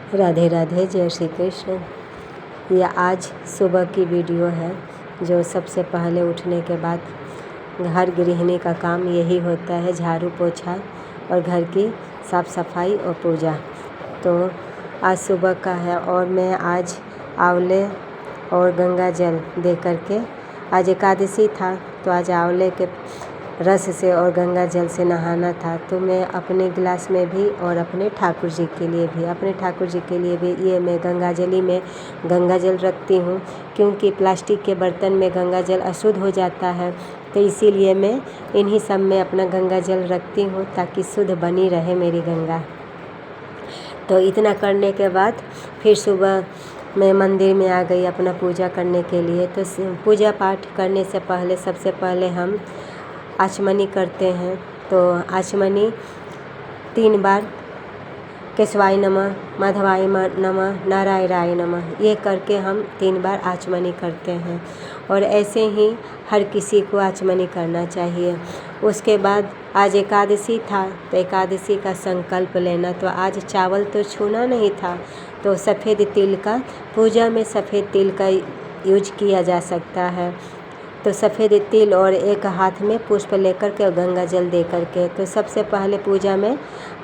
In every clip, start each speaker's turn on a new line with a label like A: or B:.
A: राधे राधे, जय श्री कृष्ण। ये आज सुबह की वीडियो है जो सबसे पहले उठने के बाद हर गृहिणी का काम यही होता है, झाड़ू पोछा और घर की साफ़ सफाई और पूजा। तो आज सुबह का है और मैं आज आंवले और गंगा जल दे करके, आज एकादशी था तो आज आंवले के रस से और गंगा जल से नहाना था। तो मैं अपने गिलास में भी और अपने ठाकुर जी के लिए भी ये मैं गंगाजली में गंगा जल रखती हूँ, क्योंकि प्लास्टिक के बर्तन में गंगा जल अशुद्ध हो जाता है। तो इसीलिए मैं इन्हीं सब में अपना गंगा जल रखती हूँ ताकि शुद्ध बनी रहे मेरी गंगा। तो इतना करने के बाद फिर सुबह मैं मंदिर में आ गई अपना पूजा करने के लिए। तो पूजा पाठ करने से पहले सबसे पहले हम आचमनी करते हैं। तो आचमनी 3 बार केशवाय नमः, माधवाय नमः, नारायणाय नमः, ये करके हम 3 बार आचमनी करते हैं। और ऐसे ही हर किसी को आचमनी करना चाहिए। उसके बाद आज एकादशी था तो एकादशी का संकल्प लेना। तो आज चावल तो छूना नहीं था, तो सफ़ेद तिल का, पूजा में सफ़ेद तिल का यूज किया जा सकता है। तो सफ़ेद तिल और एक हाथ में पुष्प लेकर के और गंगा जल दे करके, तो सबसे पहले पूजा में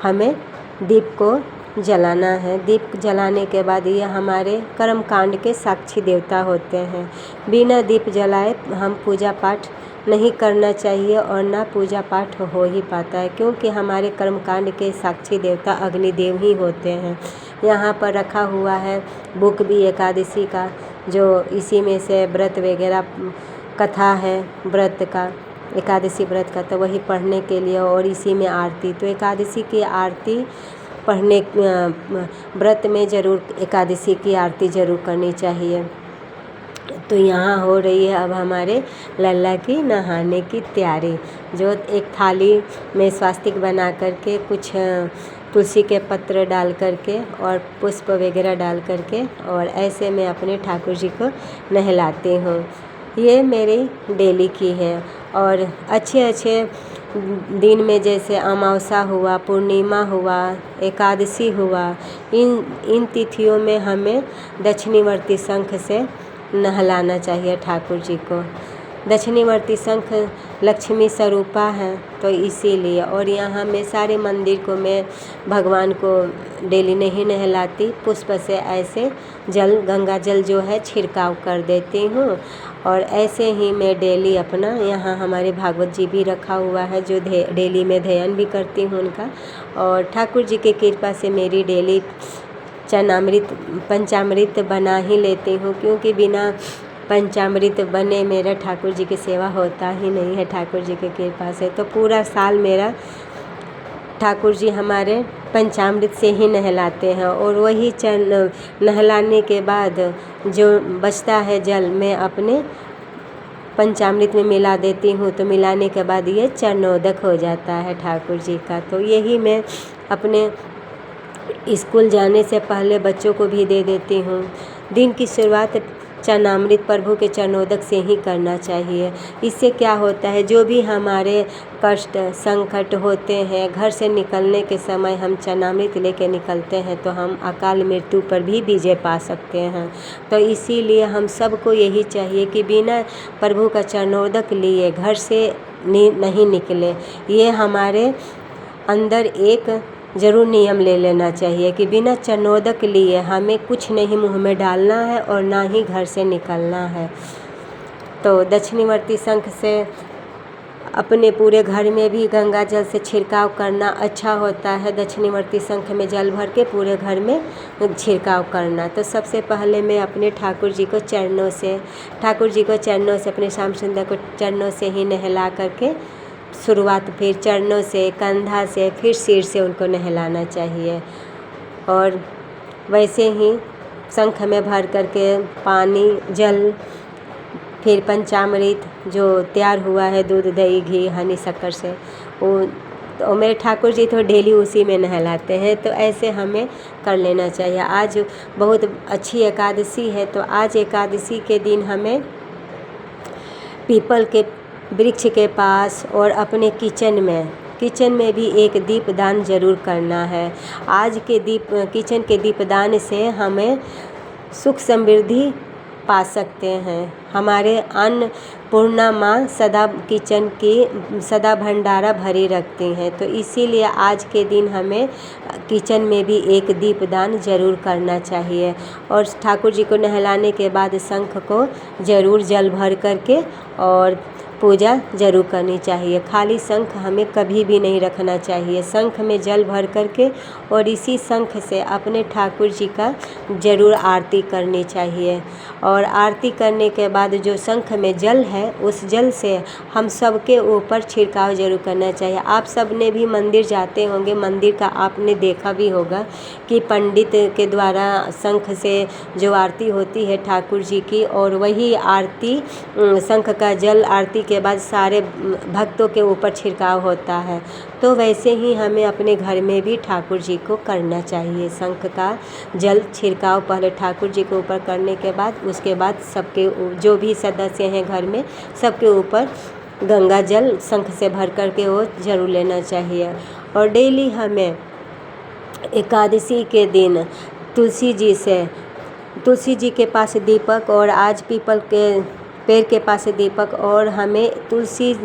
A: हमें दीप को जलाना है। दीप जलाने के बाद ये हमारे कर्म कांड के साक्षी देवता होते हैं। बिना दीप जलाए हम पूजा पाठ नहीं करना चाहिए और ना पूजा पाठ हो ही पाता है, क्योंकि हमारे कर्म कांड के साक्षी देवता अग्निदेव ही होते हैं। यहाँ पर रखा हुआ है बुक भी एकादशी का, जो इसी में से व्रत वगैरह कथा है व्रत का, एकादशी व्रत का, तो वही पढ़ने के लिए और इसी में आरती। तो एकादशी की आरती पढ़ने, व्रत में ज़रूर एकादशी की आरती ज़रूर करनी चाहिए। तो यहाँ हो रही है अब हमारे लल्ला की नहाने की तैयारी। जो एक थाली में स्वास्तिक बना करके, कुछ तुलसी के पत्र डाल करके और पुष्प वगैरह डाल करके, और ऐसे मैं अपने ठाकुर जी को नहलाती हूँ। ये मेरी डेली की है। और अच्छे दिन में जैसे अमावस्या हुआ, पूर्णिमा हुआ, एकादशी हुआ, इन तिथियों में हमें दक्षिणीवर्ती शंख से नहलाना चाहिए ठाकुर जी को। दक्षिणीवर्ती शंख लक्ष्मी स्वरूपा है, तो इसीलिए। और यहाँ मैं सारे मंदिर को मैं भगवान को डेली नहीं नहलाती, पुष्प से ऐसे जल, गंगा जल जो है छिड़काव कर देती हूँ। और ऐसे ही मैं डेली अपना, यहाँ हमारे भागवत जी भी रखा हुआ है जो डेली में ध्यान भी करती हूँ उनका। और ठाकुर जी की कृपा से मेरी डेली चरणामृत, पंचामृत बना ही लेती हूँ, क्योंकि बिना पंचामृत बने मेरा ठाकुर जी की सेवा होता ही नहीं है ठाकुर जी की कृपा से। तो पूरा साल मेरा ठाकुर जी हमारे पंचामृत से ही नहलाते हैं। और वही नहलाने के बाद जो बचता है जल मैं अपने पंचामृत में मिला देती हूँ। तो मिलाने के बाद ये चरणोदक हो जाता है ठाकुर जी का। तो यही मैं अपने स्कूल जाने से पहले बच्चों को भी दे देती हूँ। दिन की शुरुआत चरणामृत प्रभु के चरणोदक से ही करना चाहिए। इससे क्या होता है, जो भी हमारे कष्ट संकट होते हैं, घर से निकलने के समय हम चरणामृत लेके निकलते हैं तो हम अकाल मृत्यु पर भी विजय पा सकते हैं। तो इसीलिए हम सबको यही चाहिए कि बिना प्रभु का चरणोदक लिए घर से नहीं निकले। ये हमारे अंदर एक ज़रूर नियम ले लेना चाहिए कि बिना चरणोदक लिए हमें कुछ नहीं मुंह में डालना है और ना ही घर से निकलना है। तो दक्षिणीवर्ती शंख से अपने पूरे घर में भी गंगा जल से छिड़काव करना अच्छा होता है। दक्षिणीवर्ती शंख में जल भर के पूरे घर में छिड़काव करना। तो सबसे पहले मैं अपने ठाकुर जी को चरणों से, अपने श्याम सुंदर को चरणों से ही नहला करके शुरुआत, फिर चरणों से, कंधा से, फिर सिर से उनको नहलाना चाहिए। और वैसे ही शंख में भर करके पानी, जल, फिर पंचामृत जो तैयार हुआ है दूध, दही, घी, हनी, शक्कर से, वो तो मेरे ठाकुर जी तो डेली उसी में नहलाते हैं। तो ऐसे हमें कर लेना चाहिए। आज बहुत अच्छी एकादशी है, तो आज एकादशी के दिन हमें पीपल के वृक्ष के पास और अपने किचन में किचन में भी एक दीपदान जरूर करना है। आज के किचन के दीपदान से हमें सुख समृद्धि पा सकते हैं। हमारे अन्नपूर्णा माँ सदा किचन की सदा भंडारा भरी रखती हैं, तो इसीलिए आज के दिन हमें किचन में भी एक दीपदान जरूर करना चाहिए। और ठाकुर जी को नहलाने के बाद शंख को जरूर जल भर करके और पूजा जरूर करनी चाहिए। खाली शंख हमें कभी भी नहीं रखना चाहिए। शंख में जल भर करके और इसी शंख से अपने ठाकुर जी का जरूर आरती करनी चाहिए। और आरती करने के बाद जो शंख में जल है, उस जल से हम सबके ऊपर छिड़काव जरूर करना चाहिए। आप सब ने भी मंदिर जाते होंगे, मंदिर का आपने देखा भी होगा कि पंडित के द्वारा शंख से जो आरती होती है ठाकुर जी की, और वही आरती शंख का जल आरती के बाद सारे भक्तों के ऊपर छिड़काव होता है। तो वैसे ही हमें अपने घर में भी ठाकुर जी को करना चाहिए। शंख का जल छिड़काव पहले ठाकुर जी के ऊपर करने के बाद उसके बाद सबके जो भी सदस्य हैं घर में सबके ऊपर गंगा जल शंख से भर करके वो जरूर लेना चाहिए। और डेली हमें एकादशी के दिन तुलसी जी के पास दीपक, और आज पीपल के पेड़ के पास दीपक, और हमें तुलसी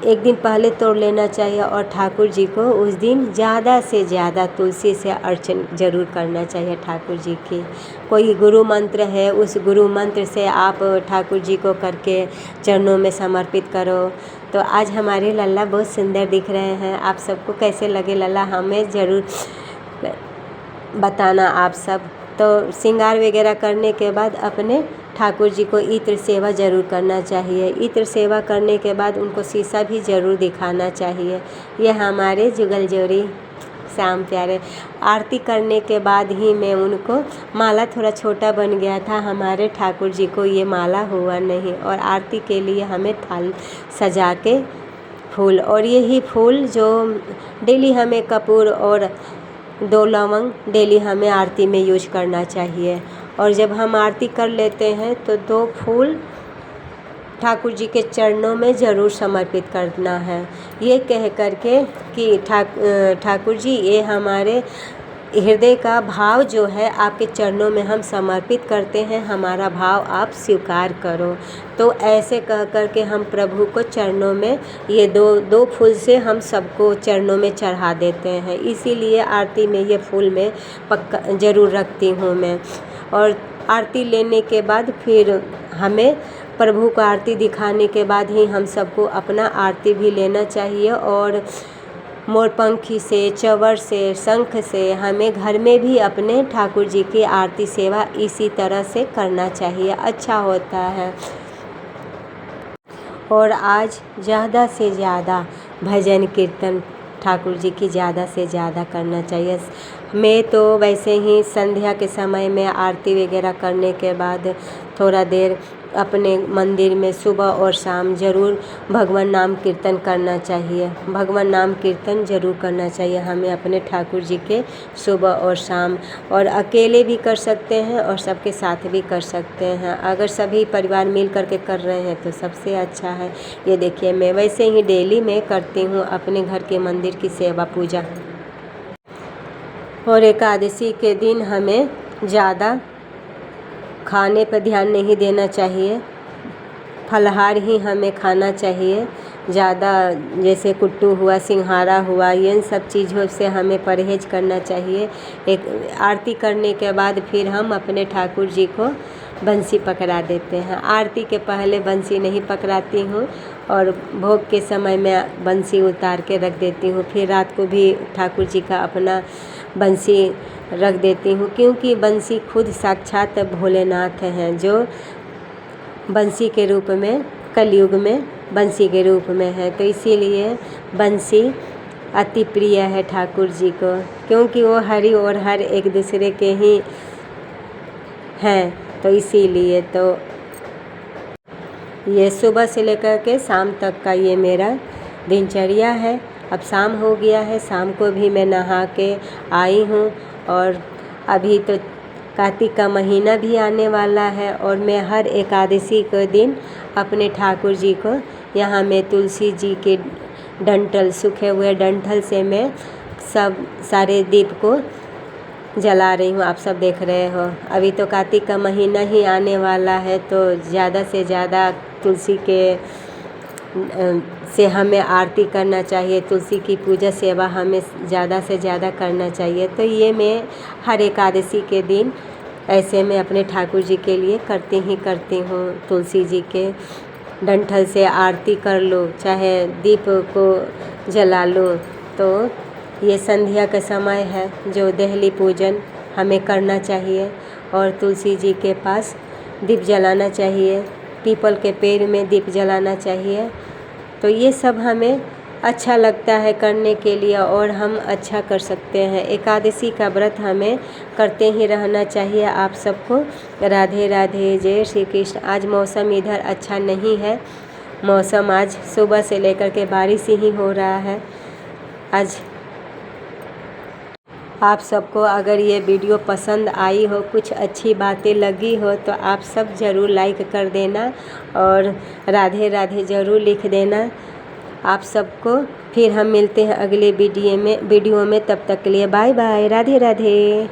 A: एक दिन पहले तोड़ लेना चाहिए। और ठाकुर जी को उस दिन ज़्यादा से ज़्यादा तुलसी से अर्चन जरूर करना चाहिए ठाकुर जी की। कोई गुरु मंत्र है, उस गुरु मंत्र से आप ठाकुर जी को करके चरणों में समर्पित करो। तो आज हमारे लल्ला बहुत सुंदर दिख रहे हैं। आप सबको कैसे लगे लल्ला हमें ज़रूर बताना आप सब। तो श्रृंगार वगैरह करने के बाद अपने ठाकुर जी को इत्र सेवा जरूर करना चाहिए। इत्र सेवा करने के बाद उनको शीशा भी ज़रूर दिखाना चाहिए। ये हमारे जुगल जोड़ी श्याम प्यारे। आरती करने के बाद ही मैं उनको, माला थोड़ा छोटा बन गया था हमारे ठाकुर जी को, ये माला हुआ नहीं। और आरती के लिए हमें थाल सजा के फूल, और यही फूल जो डेली हमें कपूर और 2 लवंग डेली हमें आरती में यूज करना चाहिए। और जब हम आरती कर लेते हैं तो 2 फूल ठाकुर जी के चरणों में ज़रूर समर्पित करना है। ये कह करके कि ठाकुर जी ये हमारे हृदय का भाव जो है आपके चरणों में हम समर्पित करते हैं, हमारा भाव आप स्वीकार करो। तो ऐसे कह करके हम प्रभु को चरणों में ये दो फूल से हम सबको चरणों में चढ़ा देते हैं। इसीलिए आरती में ये फूल मैं पक्का ज़रूर रखती हूँ मैं। और आरती लेने के बाद फिर हमें प्रभु को आरती दिखाने के बाद ही हम सबको अपना आरती भी लेना चाहिए। और मोरपंखी से, चंवर से, शंख से हमें घर में भी अपने ठाकुर जी की आरती सेवा इसी तरह से करना चाहिए, अच्छा होता है। और आज ज़्यादा से ज़्यादा भजन कीर्तन ठाकुर जी की ज़्यादा से ज़्यादा करना चाहिए। मैं तो वैसे ही संध्या के समय में आरती वगैरह करने के बाद थोड़ा देर अपने मंदिर में सुबह और शाम ज़रूर भगवान नाम कीर्तन करना चाहिए। भगवान नाम कीर्तन ज़रूर करना चाहिए हमें अपने ठाकुर जी के सुबह और शाम। और अकेले भी कर सकते हैं और सबके साथ भी कर सकते हैं। अगर सभी परिवार मिल करके कर रहे हैं तो सबसे अच्छा है। ये देखिए मैं वैसे ही डेली मैं करती हूँ अपने घर के मंदिर की सेवा पूजा। और एकादशी के दिन हमें ज़्यादा खाने पर ध्यान नहीं देना चाहिए, फलाहार ही हमें खाना चाहिए। ज़्यादा जैसे कुट्टू हुआ, सिंघाड़ा हुआ, इन सब चीज़ों से हमें परहेज करना चाहिए। एक आरती करने के बाद फिर हम अपने ठाकुर जी को बंसी पकड़ा देते हैं। आरती के पहले बंसी नहीं पकड़ाती हूँ और भोग के समय में बंसी उतार के रख देती हूँ। फिर रात को भी ठाकुर जी का अपना बंसी रख देती हूँ, क्योंकि बंसी खुद साक्षात भोलेनाथ हैं जो बंसी के रूप में कलयुग में बंसी के रूप में है। तो इसीलिए बंसी अति प्रिय है ठाकुर जी को, क्योंकि वो हरि और हर एक दूसरे के ही हैं। तो इसीलिए तो ये सुबह से लेकर के शाम तक का ये मेरा दिनचर्या है। अब शाम हो गया है, शाम को भी मैं नहा के आई हूँ। और अभी तो कार्तिक का महीना भी आने वाला है और मैं हर एकादशी के दिन अपने ठाकुर जी को यहाँ मैं तुलसी जी के डंठल, सूखे हुए डंठल से मैं सब सारे दीप को जला रही हूँ। आप सब देख रहे हो। अभी तो कार्तिक का महीना ही आने वाला है, तो ज़्यादा से ज़्यादा तुलसी के से हमें आरती करना चाहिए। तुलसी की पूजा सेवा हमें ज़्यादा से ज़्यादा करना चाहिए। तो ये मैं हर एकादशी के दिन ऐसे मैं अपने ठाकुर जी के लिए करती हूँ। तुलसी जी के डंठल से आरती कर लो, चाहे दीप को जला लो। तो ये संध्या का समय है जो देहली पूजन हमें करना चाहिए और तुलसी जी के पास दीप जलाना चाहिए, पीपल के पेड़ में दीप जलाना चाहिए। तो ये सब हमें अच्छा लगता है करने के लिए और हम अच्छा कर सकते हैं। एकादशी का व्रत हमें करते ही रहना चाहिए। आप सबको राधे राधे, जय श्री कृष्ण। आज मौसम इधर अच्छा नहीं है। मौसम आज सुबह से लेकर के बारिश ही हो रहा है। आज आप सबको अगर ये वीडियो पसंद आई हो, कुछ अच्छी बातें लगी हो, तो आप सब ज़रूर लाइक कर देना और राधे राधे ज़रूर लिख देना। आप सबको फिर हम मिलते हैं अगले वीडियो में। तब तक के लिए बाय बाय, राधे राधे।